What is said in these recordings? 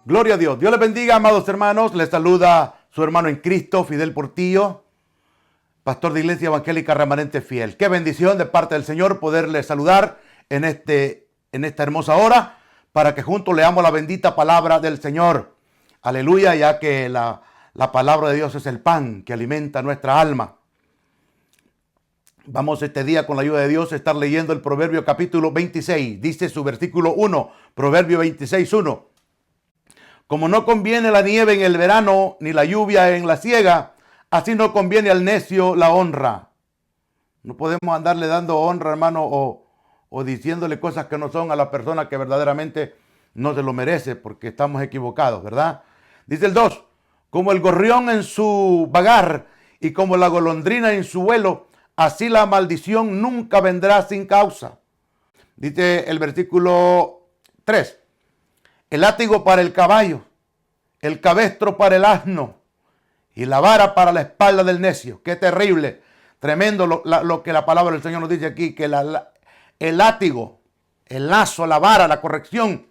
Gloria a Dios. Dios les bendiga, amados hermanos. Les saluda su hermano en Cristo, Fidel Portillo, pastor de Iglesia Evangélica Remanente Fiel. Qué bendición de parte del Señor poderles saludar en esta hermosa hora para que juntos leamos la bendita palabra del Señor. Aleluya, ya que la palabra de Dios es el pan que alimenta nuestra alma. Vamos este día con la ayuda de Dios a estar leyendo el Proverbio capítulo 26. Dice su versículo 1, Proverbio 26, 1. Como no conviene la nieve en el verano, ni la lluvia en la siega, así no conviene al necio la honra. No podemos andarle dando honra, hermano, o diciéndole cosas que no son a la persona que verdaderamente no se lo merece, porque estamos equivocados, ¿verdad? Dice el 2, como el gorrión en su vagar y como la golondrina en su vuelo, así la maldición nunca vendrá sin causa. Dice el versículo 3. El látigo para el caballo, el cabestro para el asno y la vara para la espalda del necio. Qué terrible, tremendo lo que la palabra del Señor nos dice aquí, que el látigo, el lazo, la vara, la corrección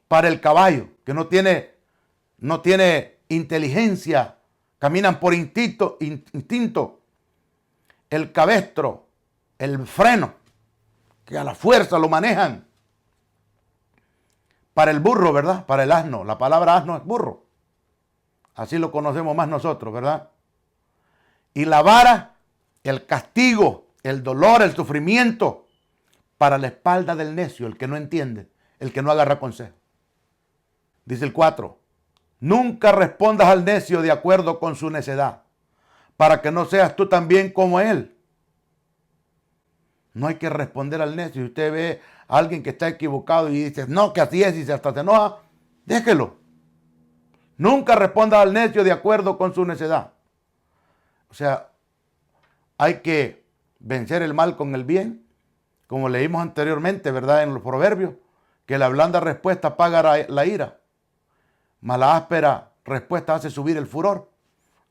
para el caballo, que no tiene inteligencia, caminan por instinto. El cabestro, el freno, que a la fuerza lo manejan. Para el burro, ¿verdad? Para el asno. La palabra asno es burro. Así lo conocemos más nosotros, ¿verdad? Y la vara, el castigo, el dolor, el sufrimiento para la espalda del necio, el que no entiende, el que no agarra consejo. Dice el 4. Nunca respondas al necio de acuerdo con su necedad, para que no seas tú también como él. No hay que responder al necio. Si usted ve a alguien que está equivocado y dice, no, que así es, y hasta se enoja, déjelo. Nunca responda al necio de acuerdo con su necedad. O sea, hay que vencer el mal con el bien, como leímos anteriormente, ¿verdad? En los proverbios, que la blanda respuesta apaga la ira, mas la áspera respuesta hace subir el furor.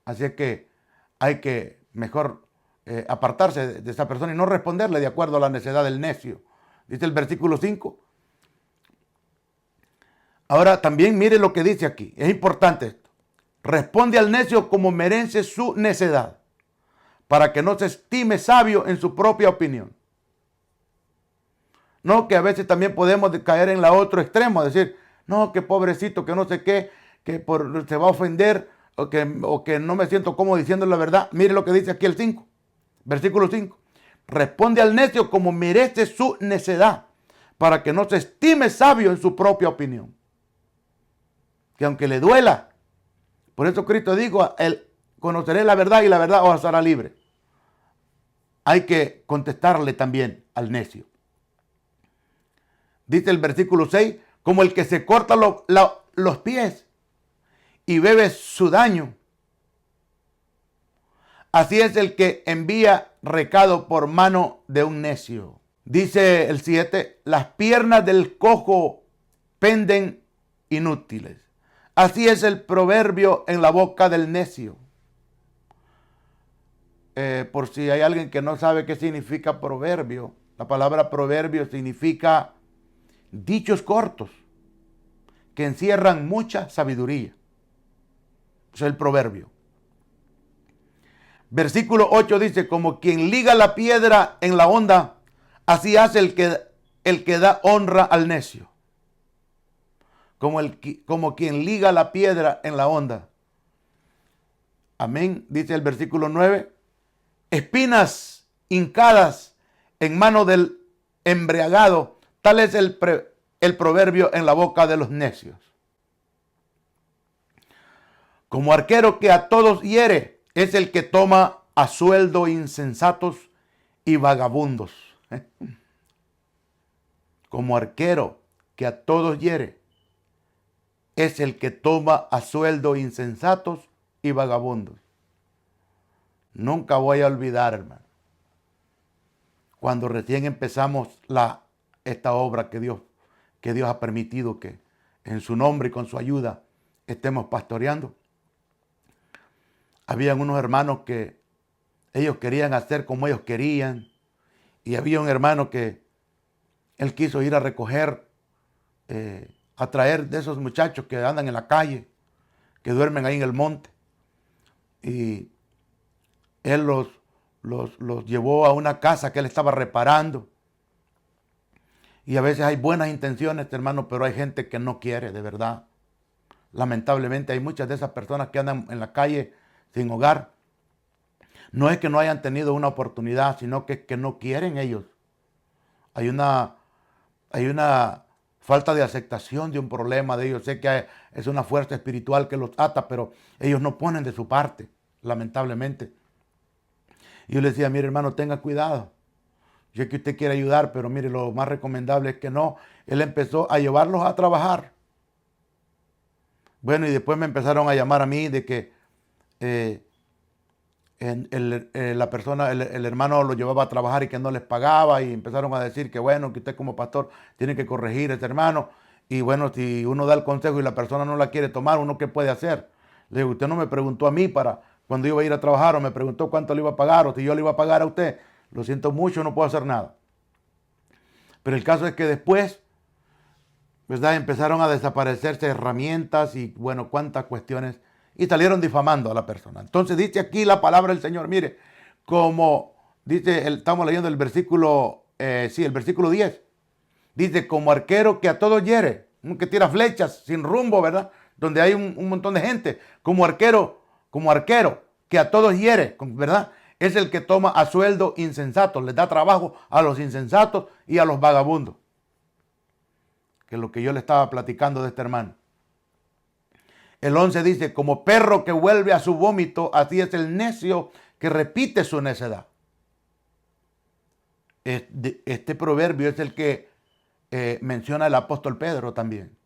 Así es que hay que mejor apartarse de esa persona y no responderle de acuerdo a la necedad del necio. Dice el versículo 5. Ahora también mire lo que dice aquí. Es importante esto. Responde al necio como merece su necedad, para que no se estime sabio en su propia opinión. No, que a veces también podemos caer en la otro extremo, decir, no, que pobrecito, que no sé qué, que se va a ofender o que no me siento cómodo diciendo la verdad. Mire lo que dice aquí el 5, versículo 5. Responde al necio como merece su necedad, para que no se estime sabio en su propia opinión. Que aunque le duela, por eso Cristo dijo, conoceré la verdad y la verdad os hará libre. Hay que contestarle también al necio. Dice el versículo 6, como el que se corta los pies y bebe su daño. Así es el que envía recado por mano de un necio. Dice el 7, las piernas del cojo penden inútiles. Así es el proverbio en la boca del necio. Por si hay alguien que no sabe qué significa proverbio, la palabra proverbio significa dichos cortos que encierran mucha sabiduría. Es el proverbio. Versículo 8 dice, como quien liga la piedra en la honda, así hace el que da honra al necio. Como quien liga la piedra en la honda. Amén. Dice el versículo 9. Espinas hincadas en mano del embriagado, tal es el proverbio en la boca de los necios. Como arquero que a todos hiere, es el que toma a sueldo insensatos y vagabundos. Como arquero que a todos hiere, es el que toma a sueldo insensatos y vagabundos. Nunca voy a olvidar, hermano, cuando recién empezamos esta obra que Dios ha permitido que en su nombre y con su ayuda estemos pastoreando. Habían unos hermanos que ellos querían hacer como ellos querían, y había un hermano que él quiso ir a recoger a traer de esos muchachos que andan en la calle, que duermen ahí en el monte. Y él los llevó a una casa que él estaba reparando. Y a veces hay buenas intenciones, hermano, pero hay gente que no quiere, de verdad. Lamentablemente hay muchas de esas personas que andan en la calle sin hogar. No es que no hayan tenido una oportunidad, sino que es que no quieren ellos. Hay una falta de aceptación de un problema de ellos. Sé que es una fuerza espiritual que los ata, pero ellos no ponen de su parte, lamentablemente. Y yo le decía, mire hermano, tenga cuidado. Yo sé que usted quiere ayudar, pero mire, lo más recomendable es que no. Él empezó a llevarlos a trabajar. Bueno, y después me empezaron a llamar a mí de que la persona, el hermano lo llevaba a trabajar y que no les pagaba, y empezaron a decir que bueno, que usted como pastor tiene que corregir a ese hermano. Y bueno, si uno da el consejo y la persona no la quiere tomar, ¿uno qué puede hacer? Le digo, usted no me preguntó a mí para cuando iba a ir a trabajar, o me preguntó cuánto le iba a pagar, o si yo le iba a pagar a usted. Lo siento mucho, no puedo hacer nada. Pero el caso es que después, ¿verdad?, empezaron a desaparecerse herramientas y bueno, cuántas cuestiones, y salieron difamando a la persona. Entonces dice aquí la palabra del Señor, mire, como dice, estamos leyendo el versículo, el versículo 10. Dice, como arquero que a todos hiere, que tira flechas sin rumbo, ¿verdad? Donde hay un montón de gente. Como arquero que a todos hiere, ¿verdad? Es el que toma a sueldo insensatos, les da trabajo a los insensatos y a los vagabundos. Que es lo que yo le estaba platicando de este hermano. El 11 dice, como perro que vuelve a su vómito, así es el necio que repite su necedad. Este proverbio es el que menciona el apóstol Pedro también.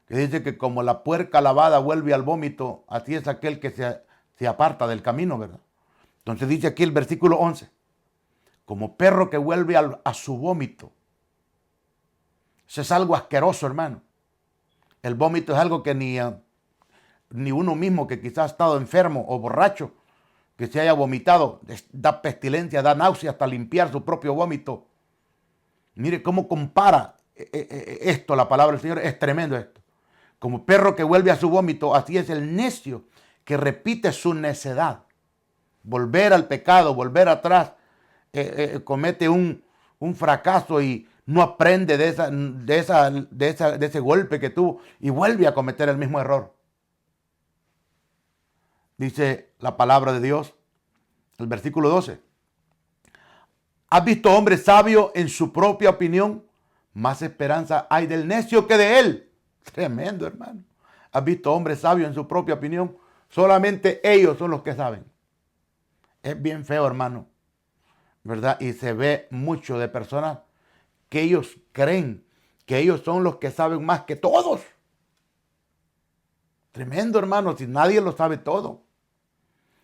Que dice que como la puerca lavada vuelve al vómito, así es aquel que se aparta del camino, ¿verdad? Entonces dice aquí el versículo 11, como perro que vuelve a su vómito. Eso es algo asqueroso, hermano. El vómito es algo que ni uno mismo que quizás ha estado enfermo o borracho, que se haya vomitado, da pestilencia, da náusea hasta limpiar su propio vómito. Mire cómo compara esto, la palabra del Señor, es tremendo esto. Como perro que vuelve a su vómito, así es el necio que repite su necedad. Volver al pecado, volver atrás, comete un fracaso y no aprende de ese golpe que tuvo y vuelve a cometer el mismo error. Dice la palabra de Dios, el versículo 12. ¿Has visto hombre sabio en su propia opinión? Más esperanza hay del necio que de él. Tremendo, hermano. ¿Has visto hombre sabio en su propia opinión? Solamente ellos son los que saben. Es bien feo, hermano, ¿verdad? Y se ve mucho de personas que ellos creen que ellos son los que saben más que todos. Tremendo, hermano, si nadie lo sabe todo.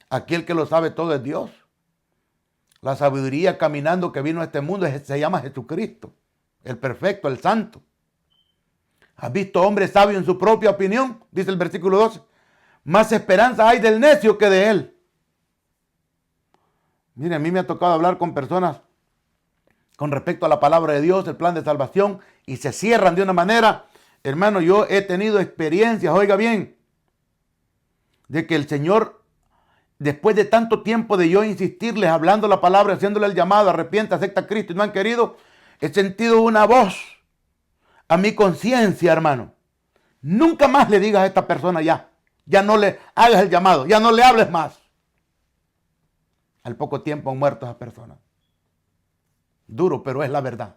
Aquí el que lo sabe todo es Dios. La sabiduría caminando que vino a este mundo se llama Jesucristo, el perfecto, el santo. ¿Has visto hombre sabio en su propia opinión? Dice el versículo 12. Más esperanza hay del necio que de él. Mire, a mí me ha tocado hablar con personas con respecto a la palabra de Dios, el plan de salvación, y se cierran de una manera. Hermano, yo he tenido experiencias, oiga bien, de que el Señor, después de tanto tiempo de yo insistirles, hablando la palabra, haciéndole el llamado, arrepiente, acepta a Cristo, y no han querido, he sentido una voz a mi conciencia, hermano. Nunca más le digas a esta persona ya no le hagas el llamado, ya no le hables más. Al poco tiempo han muerto esas personas. Duro, pero es la verdad.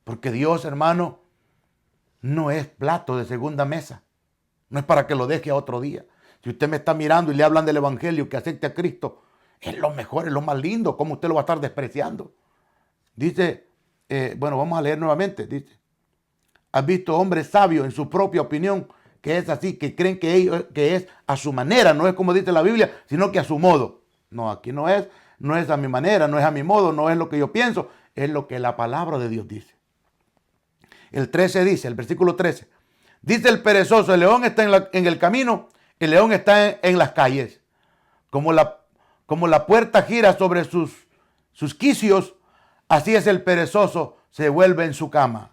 Porque Dios, hermano, no es plato de segunda mesa. No es para que lo deje a otro día. Si usted me está mirando y le hablan del evangelio, que acepte a Cristo, es lo mejor, es lo más lindo. ¿Cómo usted lo va a estar despreciando? Dice, vamos a leer nuevamente. Dice, ¿has visto hombres sabios en su propia opinión que es así, que creen que es a su manera, no es como dice la Biblia, sino que a su modo? No, aquí no es a mi manera, no es a mi modo, no es lo que yo pienso, es lo que la palabra de Dios dice. El 13 dice, el versículo 13, dice el perezoso, el león está en el camino, el león está en las calles. Como la puerta gira sobre sus quicios, así es el perezoso, se vuelve en su cama.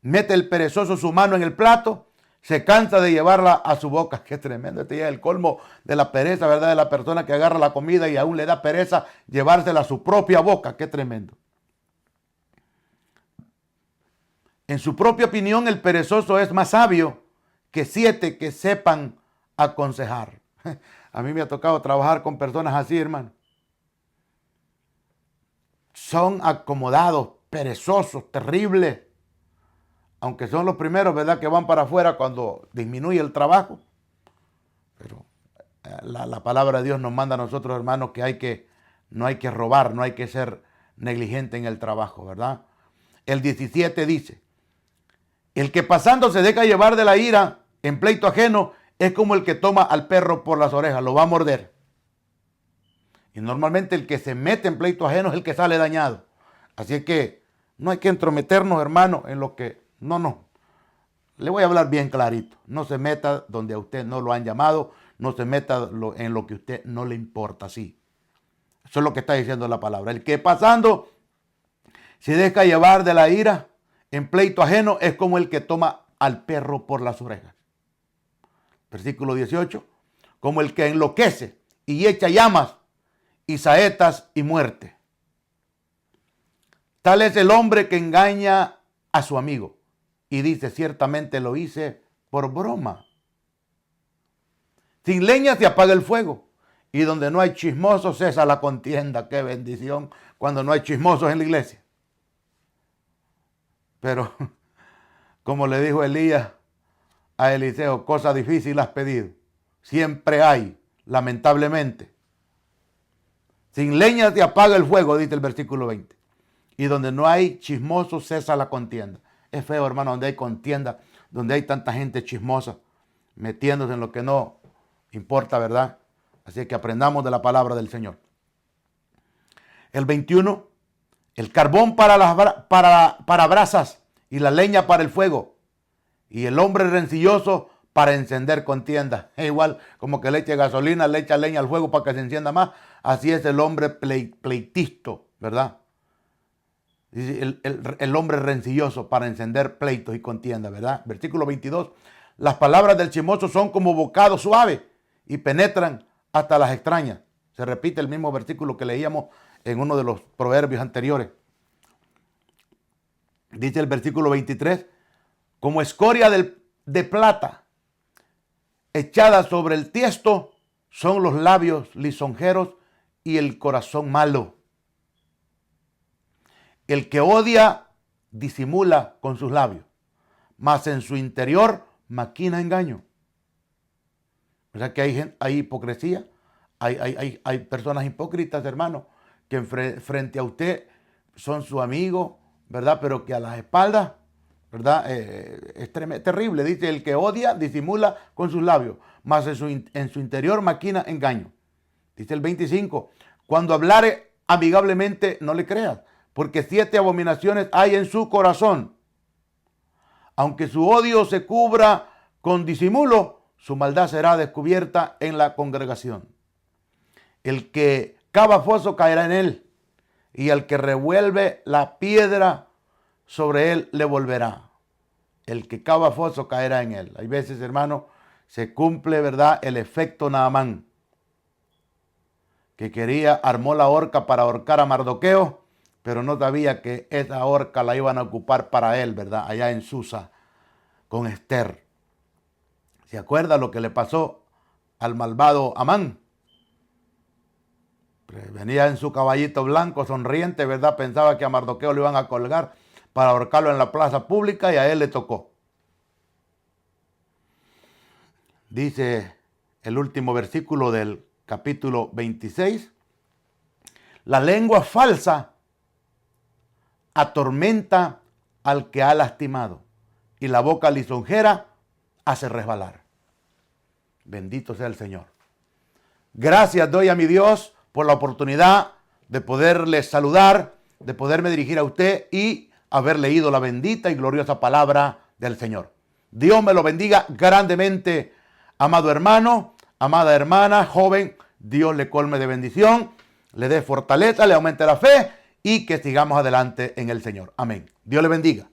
Mete el perezoso su mano en el plato, se cansa de llevarla a su boca. Qué tremendo. Este ya es el colmo de la pereza, ¿verdad? De la persona que agarra la comida y aún le da pereza llevársela a su propia boca. Qué tremendo. En su propia opinión, el perezoso es más sabio que 7 que sepan aconsejar. A mí me ha tocado trabajar con personas así, hermano. Son acomodados, perezosos, terribles. Aunque son los primeros, ¿verdad?, que van para afuera cuando disminuye el trabajo. Pero la palabra de Dios nos manda a nosotros, hermanos, que no hay que robar, no hay que ser negligente en el trabajo, ¿verdad? El 17 dice: el que pasando se deja llevar de la ira en pleito ajeno es como el que toma al perro por las orejas, lo va a morder. Y normalmente el que se mete en pleito ajeno es el que sale dañado. Así es que no hay que entrometernos, hermano, en lo que no. Le voy a hablar bien clarito. No se meta donde a usted no lo han llamado, no se meta en lo que a usted no le importa, sí. Eso es lo que está diciendo la palabra. El que pasando se deja llevar de la ira en pleito ajeno es como el que toma al perro por las orejas. Versículo 18. Como el que enloquece y echa llamas y saetas y muerte. Tal es el hombre que engaña a su amigo y dice: ciertamente lo hice por broma. Sin leña se apaga el fuego, y donde no hay chismosos cesa la contienda. Qué bendición cuando no hay chismosos en la iglesia. Pero, como le dijo Elías a Eliseo, cosa difícil has pedido. Siempre hay, lamentablemente. Sin leña se apaga el fuego, dice el versículo 20. Y donde no hay chismosos cesa la contienda. Es feo, hermano, donde hay contienda, donde hay tanta gente chismosa, metiéndose en lo que no importa, ¿verdad? Así que aprendamos de la palabra del Señor. El 21, el carbón para brasas y la leña para el fuego, y el hombre rencilloso para encender contienda. Es igual como que le eche gasolina, le echa leña al fuego para que se encienda más. Así es el hombre pleitisto, ¿verdad? El hombre rencilloso para encender pleitos y contienda, ¿verdad? Versículo 22. Las palabras del chismoso son como bocado suave y penetran hasta las extrañas. Se repite el mismo versículo que leíamos en uno de los proverbios anteriores. Dice el versículo 23. Como escoria de plata echada sobre el tiesto son los labios lisonjeros y el corazón malo. El que odia disimula con sus labios, mas en su interior maquina engaño. O sea que hay hipocresía, hay personas hipócritas, hermano, que frente a usted son su amigo, ¿verdad? Pero que a las espaldas, ¿verdad? Es terrible. Dice: el que odia disimula con sus labios, mas en su interior maquina engaño. Dice el 25. Cuando hablare amigablemente, no le creas, porque 7 abominaciones hay en su corazón. Aunque su odio se cubra con disimulo, su maldad será descubierta en la congregación. El que cava foso caerá en él, y el que revuelve la piedra sobre él le volverá. El que cava foso caerá en él. Hay veces, hermano, se cumple, ¿verdad?, el efecto Naamán, que armó la horca para ahorcar a Mardoqueo, pero no sabía que esa horca la iban a ocupar para él, ¿verdad?, allá en Susa, con Esther. ¿Se acuerda lo que le pasó al malvado Amán? Venía en su caballito blanco, sonriente, ¿verdad? Pensaba que a Mardoqueo le iban a colgar para ahorcarlo en la plaza pública, y a él le tocó. Dice el último versículo del capítulo 26. La lengua falsa atormenta al que ha lastimado, y la boca lisonjera hace resbalar. Bendito sea el Señor. Gracias doy a mi Dios por la oportunidad de poderle saludar, de poderme dirigir a usted y haber leído la bendita y gloriosa palabra del Señor. Dios me lo bendiga grandemente, amado hermano, amada hermana, joven. Dios le colme de bendición, le dé fortaleza, le aumente la fe y que sigamos adelante en el Señor. Amén. Dios le bendiga.